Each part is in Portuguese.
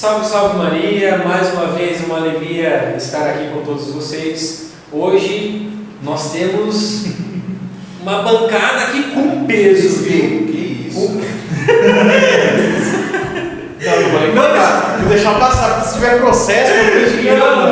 Salve, salve Maria, mais uma vez uma alegria estar aqui com todos vocês. Hoje nós temos uma bancada aqui com peso, viu? Que isso? Não, vou deixar passar, porque se tiver processo,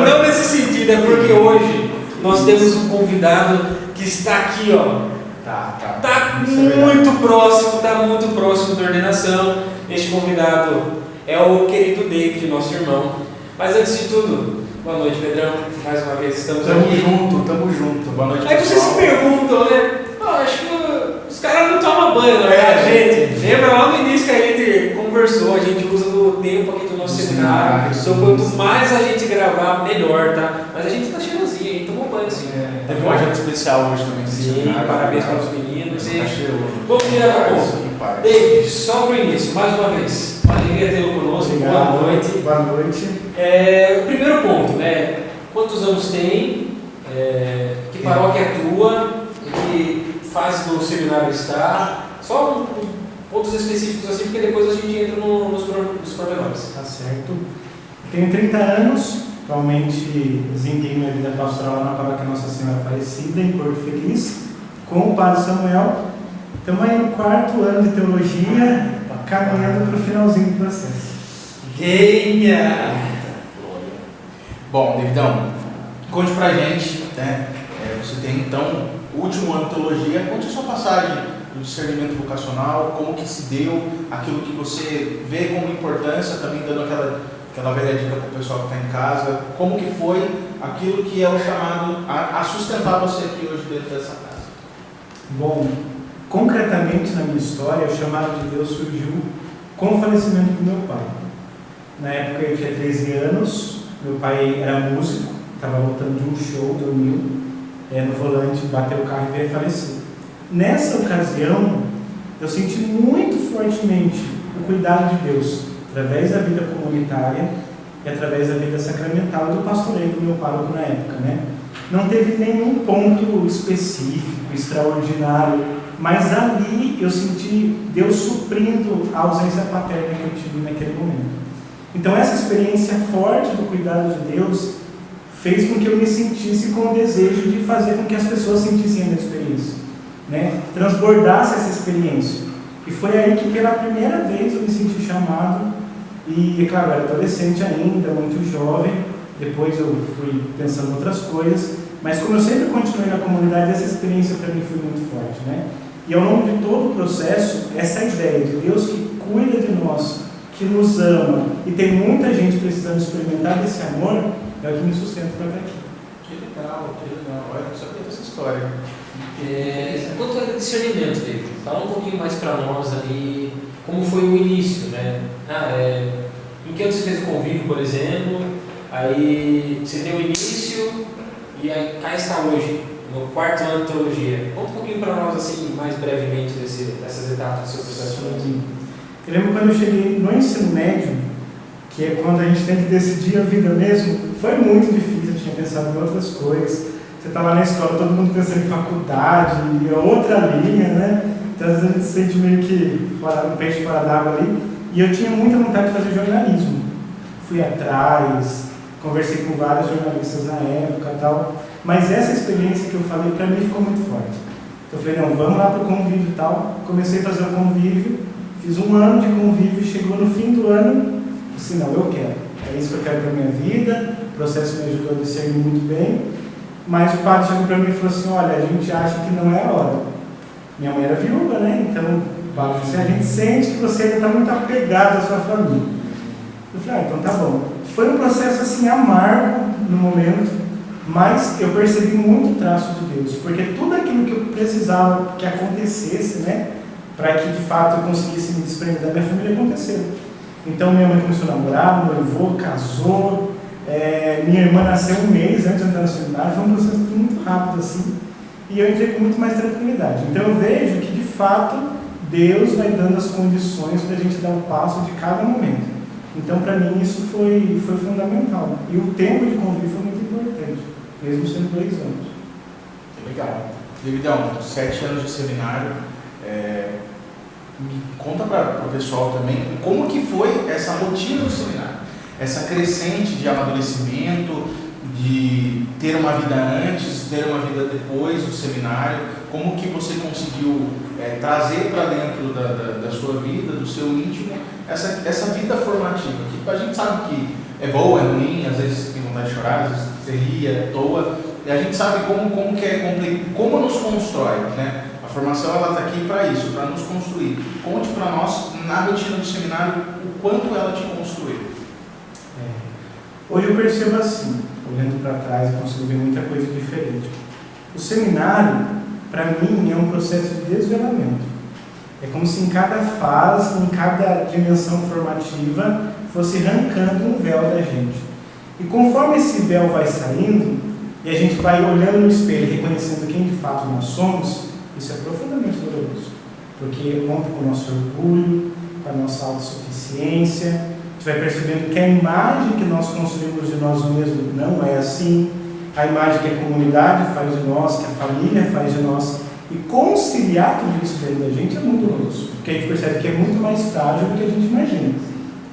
não nesse sentido, é porque hoje nós temos um convidado que está aqui, ó. Tá muito próximo da ordenação. Este convidado é o querido David, nosso irmão. Mas antes de tudo, boa noite, Pedrão. Mais uma vez estamos aqui. Tamo junto. Boa noite, Aí pessoal. vocês se perguntam, né? Acho que os caras não tomam banho, não é? Gente, lembra lá no início que a gente conversou, a gente usa do tempo aqui do nosso seminário. Então, quanto mais a gente gravar, melhor, tá? Mas a gente tá cheirosinho, a gente tomou banho assim. Teve um agente especial hoje também. Sim, parabéns para os meninos. Tá cheiroso. Vamos direto ao ponto. David, só para o início, mais uma vez. Uma alegria tê-lo conosco. Boa noite. Boa noite. O primeiro ponto, né? Quantos anos tem? Que paróquia é tua? Que fase do seminário está? Só pontos específicos assim, porque depois a gente entra nos pormenores. Tá certo. Tenho 30 anos. Atualmente desempenho minha vida pastoral lá na paróquia Nossa Senhora Aparecida, em Porto Feliz, com o Padre Samuel. Estamos aí no 4º ano de teologia, caminhando para o finalzinho do processo. Venha! Bom, Davidão, conte pra gente, né? Você tem então o último ano de teologia, conte a sua passagem do discernimento vocacional, como que se deu, aquilo que você vê como importância, também dando aquela velha dica para o pessoal que está em casa, como que foi aquilo que é o chamado a sustentar você aqui hoje dentro dessa casa. Bom, concretamente na minha história, o chamado de Deus surgiu com o falecimento do meu pai. Na época eu tinha 13 anos, meu pai era músico, estava voltando de um show, dormiu, no volante, bateu o carro e veio falecer. Nessa ocasião, eu senti muito fortemente o cuidado de Deus, através da vida comunitária e através da vida sacramental e do pastoreio do meu pároco na época, né? Não teve nenhum ponto específico, extraordinário, mas ali eu senti Deus suprindo a ausência paterna que eu tive naquele momento. Então essa experiência forte do cuidado de Deus fez com que eu me sentisse com o desejo de fazer com que as pessoas sentissem a minha experiência, né? Transbordasse essa experiência. E foi aí que pela primeira vez eu me senti chamado, e claro, eu era adolescente ainda, muito jovem, depois eu fui pensando em outras coisas, mas como eu sempre continuei na comunidade, essa experiência para mim foi muito forte, né? E ao longo de todo o processo, essa ideia de Deus que cuida de nós, que nos ama, e tem muita gente precisando experimentar desse amor, é o que me sustenta para estar aqui. Que legal. Olha, só conta essa história. Quanto ao discernimento, David, fala um pouquinho mais para nós ali, como foi o início, né? Em que ano você fez o convívio, por exemplo, aí você deu o início e aí cá está hoje, no 4º ano de teologia. Conta um pouquinho para nós, assim, mais brevemente, dessas etapas do seu processo. Eu lembro quando eu cheguei no ensino médio, que é quando a gente tem que decidir a vida mesmo, foi muito difícil, eu tinha pensado em outras coisas. Você está lá na escola, todo mundo pensando em faculdade, e outra linha, né? Então às vezes a gente se sente meio que um peixe fora d'água ali. E eu tinha muita vontade de fazer jornalismo. Fui atrás, conversei com vários jornalistas na época e tal. Mas essa experiência que eu falei, para mim ficou muito forte. Então eu falei, não, vamos lá para o convívio e tal. Comecei a fazer o convívio, fiz 1 ano de convívio, chegou no fim do ano, assim, não, eu quero. É isso que eu quero para a minha vida, o processo me ajudou a discernir muito bem. Mas o padre chegou para mim e falou assim, olha, a gente acha que não é a hora. Minha mãe era viúva, né? Então, o padre falou assim, a gente sente que você ainda está muito apegado à sua família. Eu falei, então tá bom. Foi um processo assim amargo no momento, mas eu percebi muito traço de Deus, porque tudo aquilo que eu precisava que acontecesse, né, para que de fato eu conseguisse me desprender da minha família, aconteceu. Então minha mãe começou a namorar, noivou, casou, minha irmã nasceu 1 mês antes de entrar no seminário, foi um processo muito rápido assim, e eu entrei com muito mais tranquilidade. Então eu vejo que de fato Deus vai dando as condições para a gente dar o passo de cada momento. Então para mim isso foi fundamental, e o tempo de convívio foi muito importante, mesmo sendo 2 anos. Que legal. Davidão, 7 anos de seminário, me conta para o pessoal também como que foi essa rotina do seminário. essa crescente de amadurecimento, de ter uma vida antes, ter uma vida depois do seminário, como que você conseguiu trazer para dentro da sua vida, do seu íntimo, essa vida formativa, que a gente sabe que é boa, é ruim, às vezes tem vontade de chorar, às vezes você ri, é toa, e a gente sabe como nos constrói, né? A formação ela está aqui para isso, para nos construir. Conte para nós, na rotina do seminário, o quanto ela te construiu. Hoje eu percebo assim, olhando para trás, eu consigo ver muita coisa diferente. O seminário, para mim, é um processo de desvelamento. É como se em cada fase, em cada dimensão formativa, fosse arrancando um véu da gente. E conforme esse véu vai saindo, e a gente vai olhando no espelho, reconhecendo quem de fato nós somos, isso é profundamente doloroso. Porque rompe com o nosso orgulho, com a nossa autossuficiência. A gente vai percebendo que a imagem que nós construímos de nós mesmos não é assim. A imagem que a comunidade faz de nós, que a família faz de nós. E conciliar tudo isso dentro da gente é muito doloroso. Porque a gente percebe que é muito mais frágil do que a gente imagina,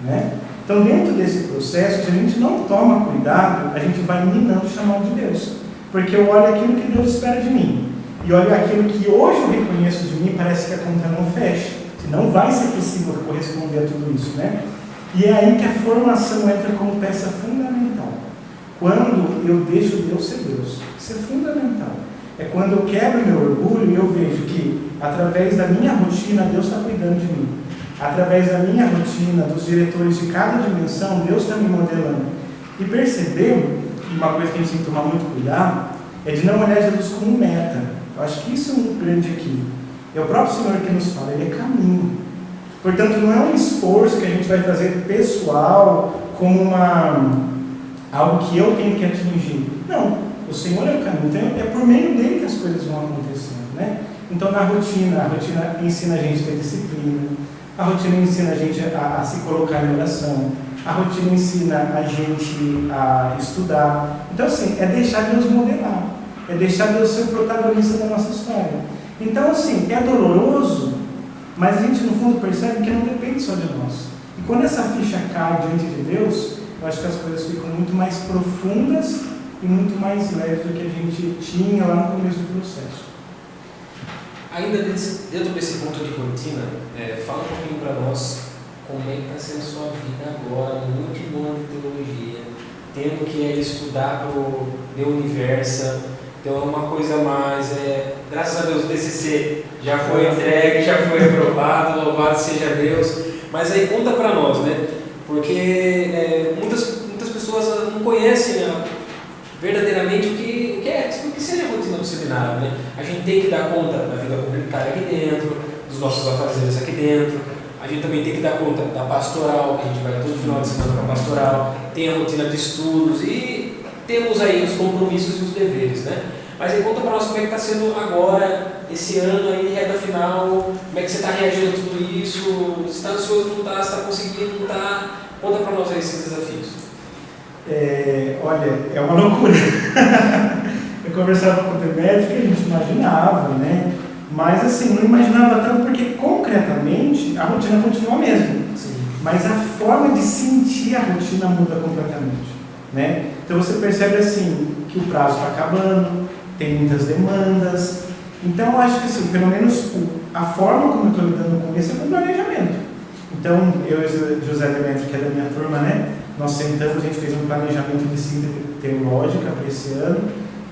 né? Então, dentro desse processo, se a gente não toma cuidado, a gente vai minando o chamado de Deus. Porque eu olho aquilo que Deus espera de mim. E olho aquilo que hoje eu reconheço de mim, parece que a conta não fecha. Que não vai ser possível corresponder a tudo isso, né? E é aí que a formação entra como peça fundamental. Quando eu deixo Deus ser Deus. Isso é fundamental. É quando eu quebro meu orgulho e eu vejo que, através da minha rotina, Deus está cuidando de mim. Através da minha rotina, dos diretores de cada dimensão, Deus está me modelando. E percebeu, uma coisa que a gente tem que tomar muito cuidado, é de não olhar Jesus como meta. Eu acho que isso é um grande equívoco. É o próprio Senhor que nos fala, Ele é caminho. Portanto, não é um esforço que a gente vai fazer pessoal, como algo que eu tenho que atingir. Não, o Senhor é o caminho. Então, é por meio dele que as coisas vão acontecendo, né? Então, a rotina ensina a gente a ter disciplina. A rotina ensina a gente a se colocar em oração. A rotina ensina a gente a estudar. Então, assim, é deixar Deus modelar. É deixar Deus ser o protagonista da nossa história. Então, assim, é doloroso, mas a gente, no fundo, percebe que não depende só de nós. E quando essa ficha cai diante de Deus, eu acho que as coisas ficam muito mais profundas e muito mais leves do que a gente tinha lá no começo do processo. Ainda dentro desse ponto de rotina, fala um pouquinho para nós como é que está sendo a sua vida agora, no último ano de teologia, tendo que estudar para o The Universa. Então é uma coisa mais, graças a Deus o TCC já foi entregue, já foi aprovado, louvado seja Deus. Mas aí conta para nós, né? Porque muitas pessoas não conhecem verdadeiramente o que seria a rotina do seminário, né? A gente tem que dar conta da vida comunitária aqui dentro, dos nossos afazeres aqui dentro. A gente também tem que dar conta da pastoral, que a gente vai todo final de semana para a pastoral, tem a rotina de estudos e temos aí os compromissos e os deveres, né? Mas aí conta para nós como é que está sendo agora, esse ano aí, reta final, como é que você está reagindo a tudo isso, se está ansioso, não está, se está conseguindo, não está. Conta para nós aí esses desafios. Olha, é uma loucura. Eu conversava com o Demetrio que a gente imaginava, né? Mas assim, não imaginava tanto porque concretamente a rotina continua a mesma. Sim. Mas a forma de sentir a rotina muda completamente, né? Então você percebe assim que o prazo está acabando, tem muitas demandas. Então eu acho que assim, pelo menos a forma como eu estou lidando com isso é com planejamento. Então eu e o José Demetrio, que é da minha turma, né? Nós sentamos, a gente fez um planejamento de síntese teológica para esse ano,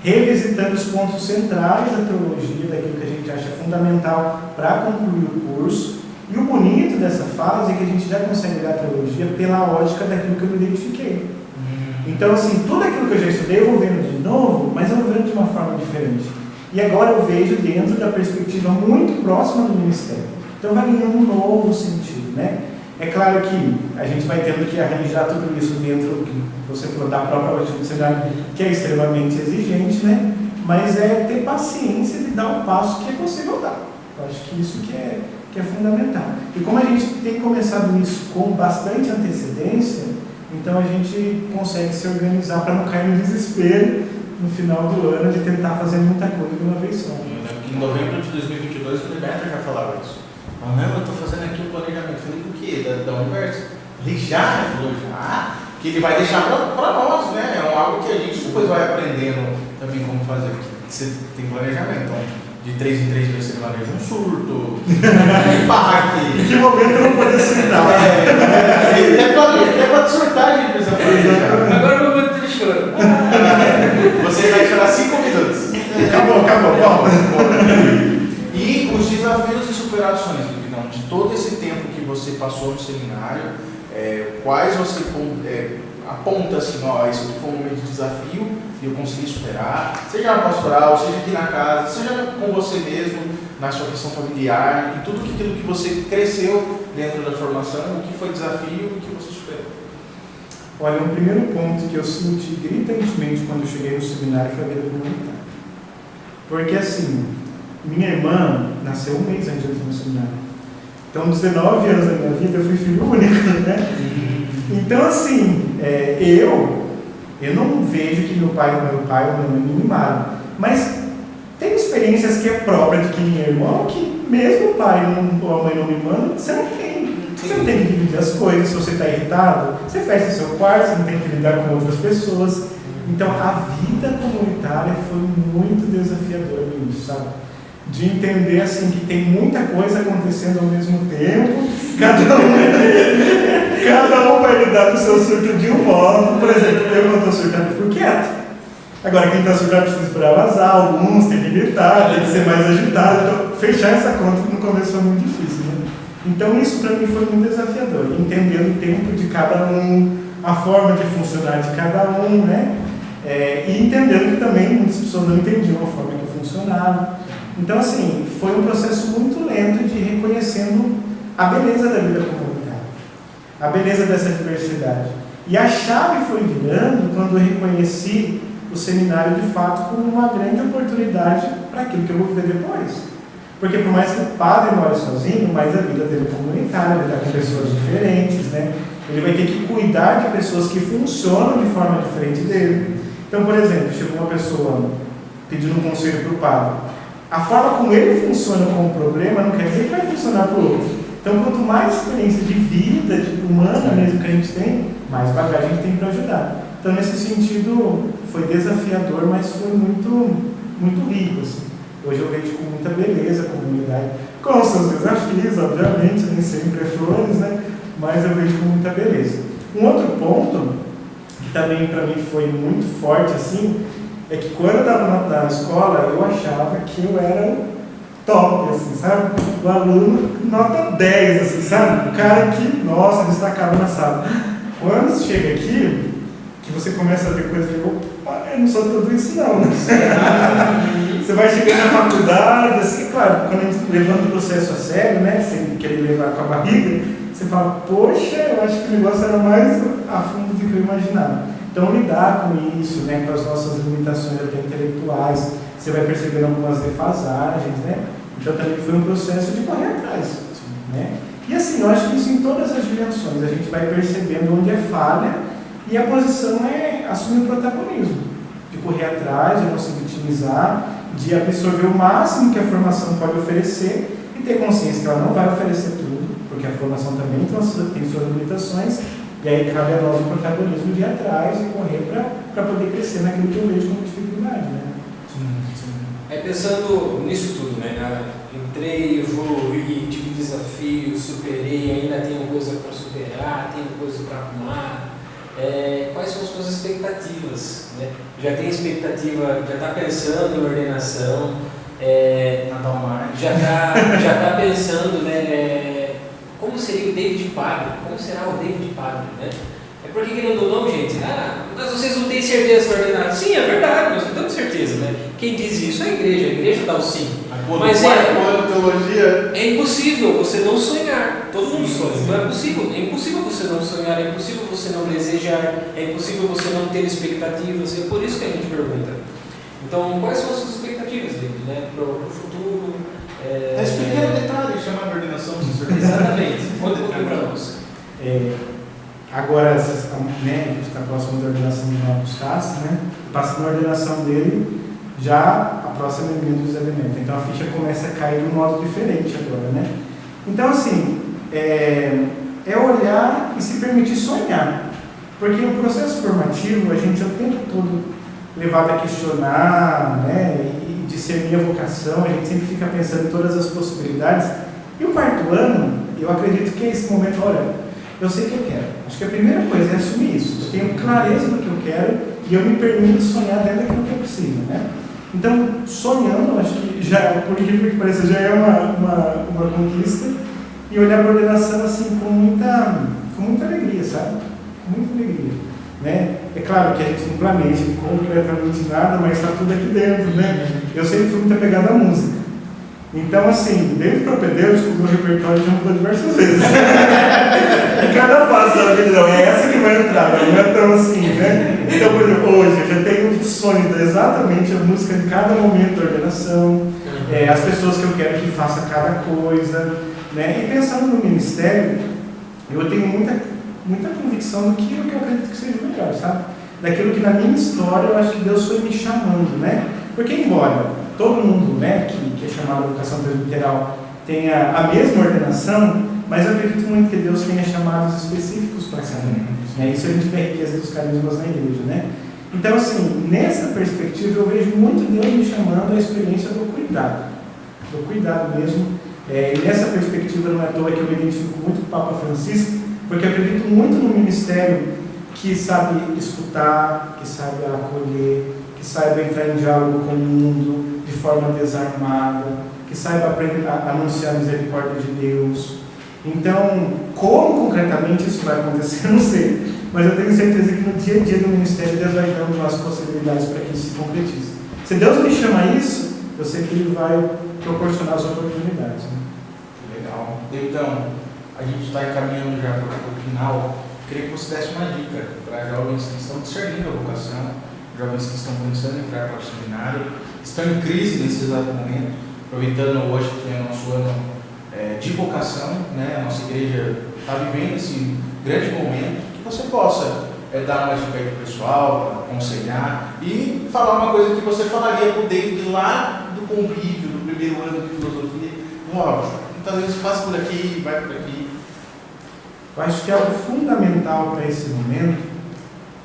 revisitando os pontos centrais da teologia, daquilo que a gente acha fundamental para concluir o curso. E o bonito dessa fase é que a gente já consegue ler a teologia pela ótica daquilo que eu me identifiquei. Então, assim, tudo aquilo que eu já estudei eu vou vendo de novo, mas eu vou vendo de uma forma diferente. E agora eu vejo dentro da perspectiva muito próxima do ministério. Então vai ganhando um novo sentido, né? É claro que a gente vai tendo que arranjar tudo isso dentro do que você falou da própria rotina do seminário, que é extremamente exigente, né? Mas é ter paciência de dar o passo que é possível dar. Eu acho que isso que é fundamental. E como a gente tem começado isso com bastante antecedência, então a gente consegue se organizar para não cair no desespero no final do ano de tentar fazer muita coisa de uma vez só. Em novembro de 2022 o Demetrio já falava isso. Não, eu estou fazendo aqui um planejamento. Eu falei, do quê? Da Universo? Ele já falou, já? que ele vai deixar para nós, né? É algo que a gente depois vai aprendendo também como fazer. Você tem planejamento, então, de 3 em 3 meses você planeja um surto, em que momento eu vou poder surtar? Até para surtar a gente precisa planejar. Agora eu vou ter choro. Você vai chorar 5 minutos. Acabou, volta. E os desafios e superações, então, de todo esse tempo que você passou no seminário, quais você aponta assim, ó, isso aqui foi um momento de desafio e eu consegui superar, seja na pastoral, seja aqui na casa, seja com você mesmo, na sua questão familiar, e tudo aquilo que você cresceu dentro da formação, o que foi desafio e o que você superou. Olha, um primeiro ponto que eu senti gritantemente quando eu cheguei no seminário foi a vida comunitária. Porque assim, minha irmã nasceu um mês antes de eu entrar no seminário. Então, 19 anos da minha vida, eu fui filho único, né? Então, assim, eu não vejo que meu pai ou minha mãe me mimaram. Mas tem experiências que é própria de quem é irmão, que mesmo o pai ou a mãe não mimando, você não tem. Você não tem que dividir as coisas. Se você está irritado, você fecha o seu quarto, você não tem que lidar com outras pessoas. Então, a vida comunitária foi muito desafiadora no início, sabe? De entender assim que tem muita coisa acontecendo ao mesmo tempo, cada um vai lidar com o seu surto de um modo. Por exemplo, eu não estou surtando, fico quieto. Agora, quem está surtando precisa esperar vazar, alguns tem que gritar, tem que ser mais agitado. Então, fechar essa conta no começo foi muito difícil, né? Então, isso para mim foi muito desafiador, entendendo o tempo de cada um, a forma de funcionar de cada um, né? E entendendo que também muitas pessoas não entendiam a forma que eu funcionava. Então, assim, foi um processo muito lento de reconhecendo a beleza da vida comunitária, a beleza dessa diversidade. E a chave foi virando quando eu reconheci o seminário de fato como uma grande oportunidade para aquilo que eu vou viver depois. Porque por mais que o padre more sozinho, mas a vida dele é comunitária, ele está com pessoas diferentes, né? Ele vai ter que cuidar de pessoas que funcionam de forma diferente dele. Então, por exemplo, chegou uma pessoa pedindo um conselho para o padre. A forma como ele funciona com o problema não quer dizer que vai funcionar para o outro. Então, quanto mais experiência de vida, humana mesmo que a gente tem, mais bagagem a gente tem para ajudar. Então, nesse sentido, foi desafiador, mas foi muito, muito rico, assim. Hoje eu vejo com muita beleza a comunidade, com seus desafios, obviamente, nem sempre é flores, né? Mas eu vejo com muita beleza. Um outro ponto, que também para mim foi muito forte, assim, é que quando eu estava na escola, eu achava que eu era top, assim, sabe? O aluno nota 10, assim, sabe? O cara que, nossa, destacava na sala. Quando você chega aqui, que você começa a ver coisas e opa, eu não sou tudo isso não. Você vai chegando na faculdade, assim, claro, quando a gente levando o processo a sério, né, sem querer levar com a barriga, você fala, poxa, eu acho que o negócio era mais a fundo do que eu imaginava. Então, lidar com isso, né, com as nossas limitações até intelectuais, você vai percebendo algumas defasagens, né? Então, também foi um processo de correr atrás, né? E assim, eu acho que isso em todas as dimensões, a gente vai percebendo onde é falha e a posição é assumir o protagonismo, de correr atrás, de não se vitimizar, de absorver o máximo que a formação pode oferecer e ter consciência que ela não vai oferecer tudo, porque a formação também tem suas limitações. E aí cabe a nós o protagonismo de ir atrás e correr para poder crescer naquilo que eu vejo como dificuldade, né? Sim. Aí pensando nisso tudo, né? Entrei, evoluí, tive desafios, superei, ainda tenho coisa para superar, tenho coisa para arrumar. Quais são as suas expectativas, né? Já tem expectativa, já está pensando em ordenação, já está pensando, né? Como seria o David Padre? Como será o David Padre, né? Porque querendo ou não, gente, mas vocês não têm certeza do ordenado. Sim, é verdade, nós não temos certeza, né? Quem diz isso é a igreja dá o sim. Mas teologia é impossível você não sonhar. Todo mundo sonha. Então é impossível você não sonhar, é impossível você não desejar, é impossível você não ter expectativas. É por isso que a gente pergunta. Então, quais são as suas expectativas, David, né? Para o futuro? Esse pequeno detalhe chama de ordenação de certeza. Exatamente. Conta um pouquinho para nós. Agora, né, a gente está próximo da ordenação do Marcos Tassi, né? Passando a ordenação dele, já a próxima emenda dos elementos. Então a ficha começa a cair de um modo diferente agora, né? Então, assim, é olhar e se permitir sonhar. Porque no processo formativo a gente é o tempo todo levado a questionar, né, e discernir a vocação, a gente sempre fica pensando em todas as possibilidades. E o quarto ano, eu acredito que é esse momento, olha, eu sei o que eu quero. Acho que a primeira coisa é assumir isso. Eu tenho clareza do que eu quero e eu me permito sonhar dentro daquilo que é possível, né? Então, sonhando, acho que já, por incrível que pareça, já é uma conquista. E olhar para a ordenação assim com muita alegria, sabe? Com muita alegria, né? É claro que a gente não planeja completamente nada, mas está tudo aqui dentro, né? Eu sempre fui muito apegado à música. Então, assim, desde o propedêutico, o meu repertório já mudou diversas vezes. Em cada fase da vida, não, é essa que vai entrar, não é tão assim, né? Então, por exemplo, hoje eu já tenho sonho de exatamente a música em cada momento da ordenação, as pessoas que eu quero que faça cada coisa, né? E pensando no ministério, eu tenho muita convicção do que eu acredito que seja melhor, sabe? Daquilo que na minha história eu acho que Deus foi me chamando, né? Porque embora todo mundo, né, que é chamado a vocação presbiteral tenha a mesma ordenação, mas eu acredito muito que Deus tenha chamados específicos para cada um. Né? Isso a gente vê a riqueza dos carismas na igreja, né? Então, assim, nessa perspectiva eu vejo muito Deus me chamando a experiência do cuidado mesmo. E nessa perspectiva não é à toa que eu me identifico muito com o Papa Francisco, porque eu acredito muito no ministério que sabe escutar, que sabe acolher, que saiba entrar em diálogo com o mundo de forma desarmada, que saiba anunciar a misericórdia de Deus. Então, como concretamente isso vai acontecer, eu não sei, mas eu tenho certeza que no dia a dia do ministério Deus vai dando as possibilidades para que isso se concretize. Se Deus me chama a isso, eu sei que Ele vai proporcionar as oportunidades. Né? Legal. Então, a gente está encaminhando já para o final. Queria que você desse uma dica para jovens que estão discernindo a vocação, jovens que estão pensando em entrar para o seminário, estão em crise nesse exato momento, aproveitando hoje que é o nosso ano de vocação, né? A nossa igreja está vivendo esse grande momento, que você possa dar uma dica aí para o pessoal, aconselhar e falar uma coisa que você falaria para o David lá do convívio, do primeiro ano de filosofia. Muitas vezes faz por aqui, vai por aqui. Eu acho que algo fundamental para esse momento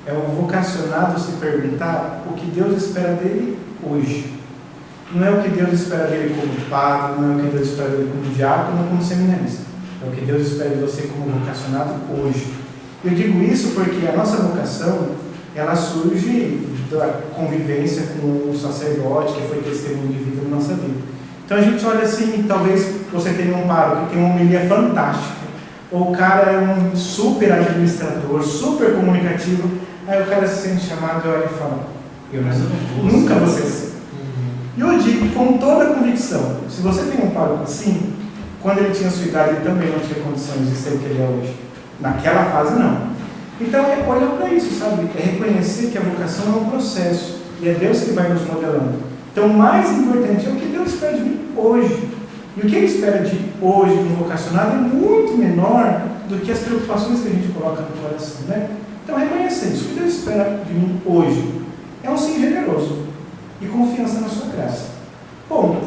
é o vocacionado se perguntar o que Deus espera dele hoje. Não é o que Deus espera dele como padre, não é o que Deus espera dele como diácono ou como seminarista. É o que Deus espera de você como vocacionado hoje. Eu digo isso porque a nossa vocação, ela surge da convivência com o sacerdote, que foi testemunho de vida na nossa vida. Então a gente olha assim, talvez você tenha um pároco que tem uma homilia fantástica, ou o cara é um super administrador, super comunicativo, aí o cara se sente chamado e olha e fala, eu nunca vou ser assim. E eu digo com toda a convicção, se você tem um pároco assim, quando ele tinha sua idade, ele também não tinha condições de ser o que ele é hoje. Naquela fase, não. Então, é olhar para isso, sabe? É reconhecer que a vocação é um processo, e é Deus que vai nos modelando. Então, o mais importante é o que Deus espera de mim hoje. E o que Ele espera de hoje, de um vocacionado, é muito menor do que as preocupações que a gente coloca no coração, né? Então, reconhecer isso. O que Deus espera de mim hoje é um sim generoso e confiança na sua graça. Bom,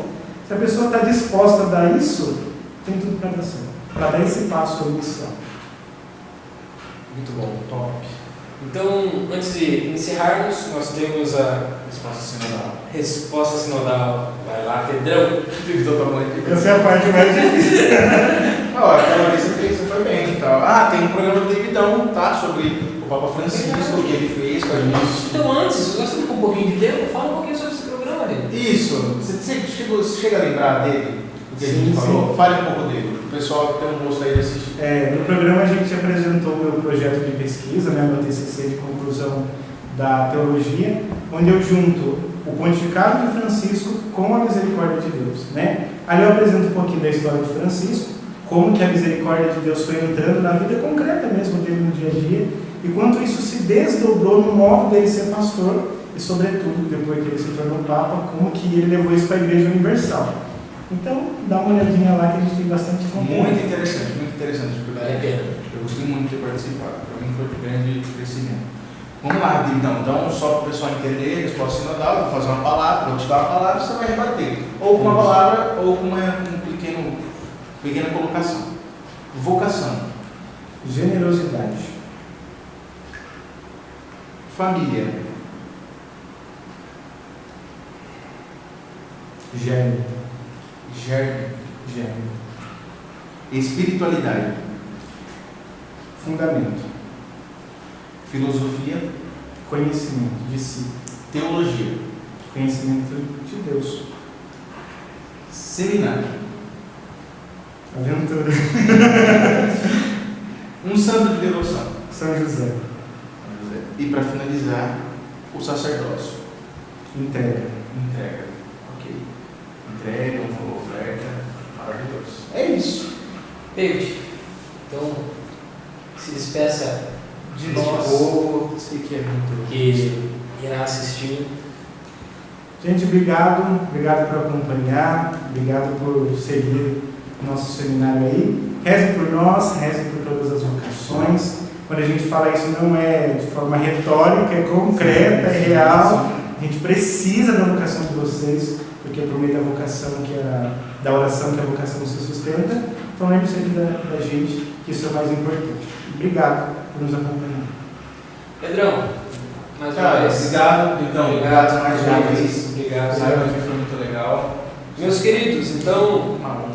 se a pessoa está disposta a dar isso, tem tudo para dar certo, para dar esse passo inicial. Muito bom, top. Então, antes de encerrarmos, nós temos a resposta sinodal. Vai lá, Pedrão. Essa é a parte mais difícil. Aquela vez você foi bem e tal. Tem um programa do Davidão, tá? Sobre o Papa Francisco, que ele fez com a gente. Então, antes, você gosta de um pouquinho de Deus? Fala um pouquinho sobre esse programa dele. Isso. Você chega a lembrar dele? O que a gente falou? Fale um pouco dele. O pessoal tem um gosto aí de assistir. No programa a gente apresentou o meu projeto de pesquisa, né, meu TCC de conclusão da teologia, onde eu junto o pontificado de Francisco com a misericórdia de Deus, né? Ali eu apresento um pouquinho da história de Francisco, como que a misericórdia de Deus foi entrando na vida concreta mesmo dele no dia a dia, e quanto isso se desdobrou no modo dele ser pastor, e sobretudo, depois que ele se tornou Papa, como que ele levou isso para a Igreja Universal. Então, dá uma olhadinha lá que a gente tem bastante conteúdo. Muito interessante, eu gostei muito de participar, para mim foi de grande crescimento. Vamos lá, então só para o pessoal entender, resposta sinodal, eu vou fazer uma palavra, vou te dar uma palavra, você vai rebater. Ou com uma palavra, ou com uma pequena colocação. Vocação. Generosidade. Família. Germe. Germe. Germe. Espiritualidade. Fundamento. Filosofia. Conhecimento de si. Teologia. Conhecimento de Deus. Seminário. Aventura. Um santo de devoção. São José. E para finalizar, o sacerdócio. Entrega. Entrega. Ok. Entrega, uma oferta. Maravilhoso. É isso. David, então se despeça De deste nós. povo Sei que é muito. que irá assistir. Gente, obrigado. Obrigado por acompanhar. Obrigado por seguir o nosso seminário aí. Reze por nós, reze por todas as vocações. Quando a gente fala isso não é de forma retórica, é concreta, é real. A gente precisa da vocação de vocês, porque é por meio da vocação da oração que a vocação se sustenta. Então lembre sempre da gente que isso é o mais importante. Obrigado por nos acompanhar. Pedrão, mais uma Cara, vez. obrigado. Então, obrigado mais uma vez. Obrigado. Saiba que foi muito legal. Meus queridos, então, Uma honra.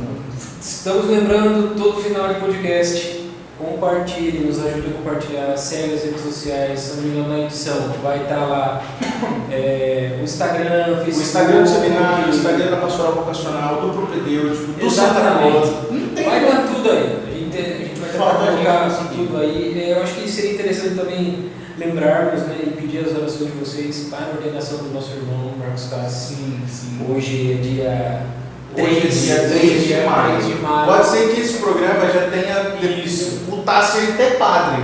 estamos lembrando todo final de podcast. Compartilhe, nos ajude a compartilhar, segue as redes sociais, se não me engano na edição, vai estar lá o Instagram, Facebook. O Instagram do seminário, o Instagram da Pastoral Vocacional, do propedêutico, do Santa Exatamente. Rosa. Não tem Vai como. estar tudo aí. A gente vai tentar Falta a colocar gente. tudo aí. Eu acho que seria interessante também lembrarmos, né, e pedir as orações de vocês para a ordenação do nosso irmão Marcos Tassi. Sim. Hoje é dia Hoje é dia 3 de maio. 3 de maio. Pode ser que esse programa já tenha Isso. o Tassi até padre.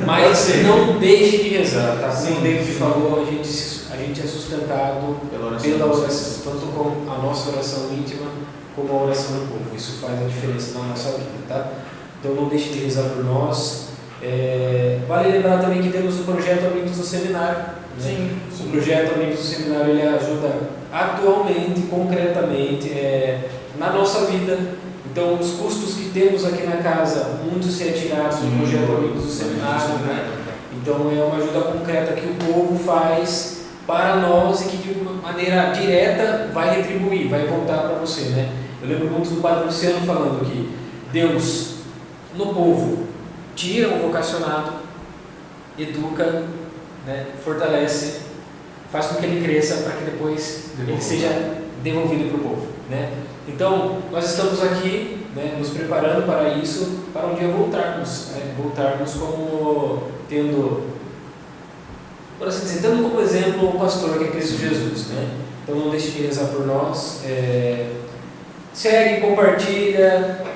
Mas Pode ser. não deixe de rezar, tá? Como Sim, o David sim. falou, a gente é sustentado pela oração, tanto com a nossa oração íntima como a oração do povo. Isso faz a diferença na nossa vida, tá? Então não deixe de rezar por nós. Vale lembrar também que temos o projeto Amigos do Seminário. Né? Sim. O projeto Amigos do Seminário ele ajuda atualmente, concretamente, na nossa vida. Então, os custos que temos aqui na casa, muitos se retirados do projeto Amigos do Seminário. Né? Então, é uma ajuda concreta que o povo faz para nós e que, de uma maneira direta, vai retribuir, vai voltar para você. Né? Eu lembro muito do Padre Luciano falando que Deus, no povo, tira o vocacionado, educa, né? Fortalece, faz com que ele cresça para que depois ele seja devolvido para o povo, né? Então, nós estamos aqui, né, nos preparando para isso, para um dia voltarmos, né? Voltarmos como tendo, por assim dizer, tendo como exemplo o pastor que é Cristo Jesus, né? Então, não deixe de rezar por nós, segue, compartilha,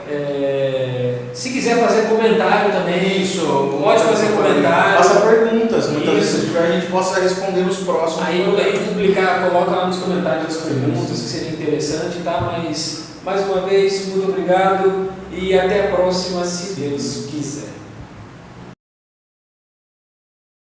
se quiser fazer comentário também, Isso, pode fazer comentário. Faça perguntas, muitas Isso. vezes a gente possa responder nos próximos. Aí quando a gente publicar, coloca lá nos comentários as perguntas, que seria interessante, tá? Mas, mais uma vez, muito obrigado e até a próxima, se Deus quiser.